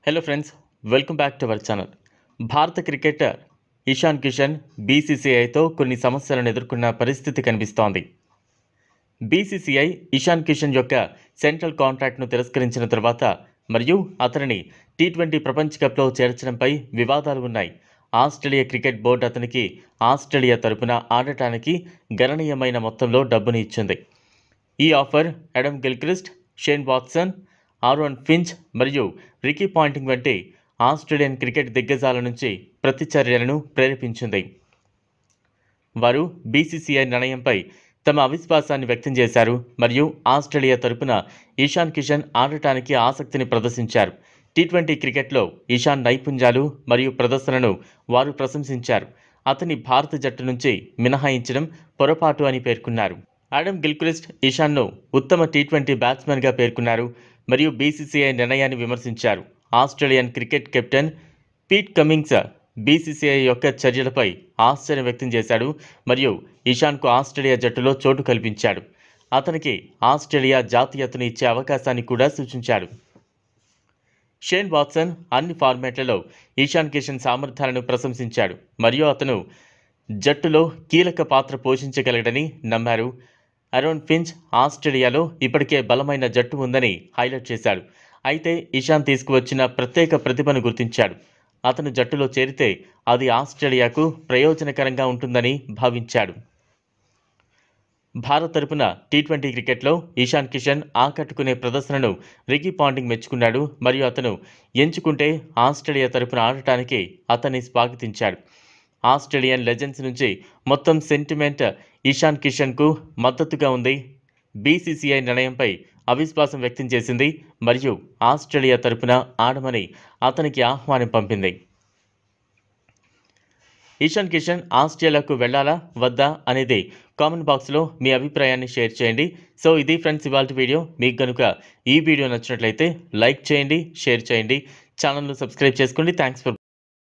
Hello friends, welcome back to our channel. భారత cricketer Ishan Kishan బీసీసీఐతో కొన్ని సమస్యలను ఎదుర్కొన్న పరిస్థితి కనిపిస్తోంది. బీసీసీఐ ఇషాన్ కిషన్ యొక్క సెంట్రల్ కాంట్రాక్ట్ను తిరస్కరించిన తర్వాత మరియు అతనిని టీ20 ప్రపంచ కప్లో చేర్చడంపై వివాదాలు ఉన్నాయి. ఆస్ట్రేలియా క్రికెట్ బోర్డు అతనికి ఆస్ట్రేలియా తరపున ఆడటానికి గణనీయమైన మొత్తంలో డబ్బుని ఇచ్చింది. ఈ offer Adam Gilchrist, Shane Watson, Aaron Finch మరియు రికీ పాంటింగ్ వంటి ఆస్ట్రేలియన్ క్రికెట్ దిగ్గజాల నుంచి ప్రతిచర్యలను ప్రేరేపించింది. వారు బీసీసీఐ నిర్ణయంపై తమ అవిశ్వాసాన్ని వ్యక్తం చేశారు మరియు ఆస్ట్రేలియా తరపున ఇషాన్ కిషన్ ఆడటానికి ఆసక్తిని ప్రదర్శించారు. టీ20 క్రికెట్లో ఇషాన్ నైపుణ్యాలు మరియు ప్రదర్శనను వారు ప్రశంసించారు. అతని భారత జట్టు నుంచి మినహాయించడం పొరపాటు అని పేర్కొన్నారు. ఆడమ్ గిల్క్రిస్ట్ ఇషాన్ను ఉత్తమ టీ20 బ్యాట్స్మెన్గా పేర్కొన్నారు మరియు బీసీసీఐ నిర్ణయాన్ని విమర్శించారు. Australian cricket captain Pat Cummins BCCI యొక్క చర్యలపై ఆశ్చర్యం వ్యక్తం చేశాడు మరియు ఇషాన్కు ఆస్ట్రేలియా జట్టులో చోటు కల్పించాడు. అతనికి ఆస్ట్రేలియా జాతీయతను ఇచ్చే అవకాశాన్ని కూడా సూచించాడు. షేన్ వాట్సన్ అన్ని ఫార్మాట్లలో ఇషాన్ కిషన్ సామర్థ్యాలను ప్రశంసించాడు మరియు అతను జట్టులో కీలక పాత్ర పోషించగలడని నమ్మారు. ఆరోన్ ఫించ్ ఆస్ట్రేలియాలో ఇప్పటికే బలమైన జట్టు ఉందని హైలైట్ చేశాడు. అయితే ఇషాన్ తీసుకువచ్చిన ప్రత్యేక ప్రతిభను గుర్తించాడు. అతను జట్టులో చేరితే అది ఆస్ట్రేలియాకు ప్రయోజనకరంగా ఉంటుందని భావించాడు. భారత్ తరపున టీ20 క్రికెట్లో ఇషాన్ కిషన్ ఆకట్టుకునే ప్రదర్శనను రికీ పాంటింగ్ మెచ్చుకున్నాడు మరియు అతను ఎంచుకుంటే ఆస్ట్రేలియా తరపున ఆడటానికి అతన్ని స్వాగతించాడు. ఆస్ట్రేలియన్ లెజెండ్స్ నుంచి మొత్తం సెంటిమెంట్ ఇషాన్ కిషన్కు మద్దతుగా ఉంది. బీసీసీఐ నిర్ణయంపై అవిశ్వాసం వ్యక్తం చేసింది మరియు ఆస్ట్రేలియా తరపున ఆడమని అతనికి ఆహ్వానం పంపింది. ఇషాన్ కిషన్ ఆస్ట్రేలియాకు వెళ్ళాలా వద్దా అనేది కామెంట్ బాక్స్లో మీ అభిప్రాయాన్ని షేర్ చేయండి. సో ఇది ఫ్రెండ్స్ ఇవాల్టి వీడియో. మీకు కనుక ఈ వీడియో నచ్చినట్లయితే లైక్ చేయండి, షేర్ చేయండి, ఛానల్ను సబ్స్క్రైబ్ చేసుకోండి. Thanks for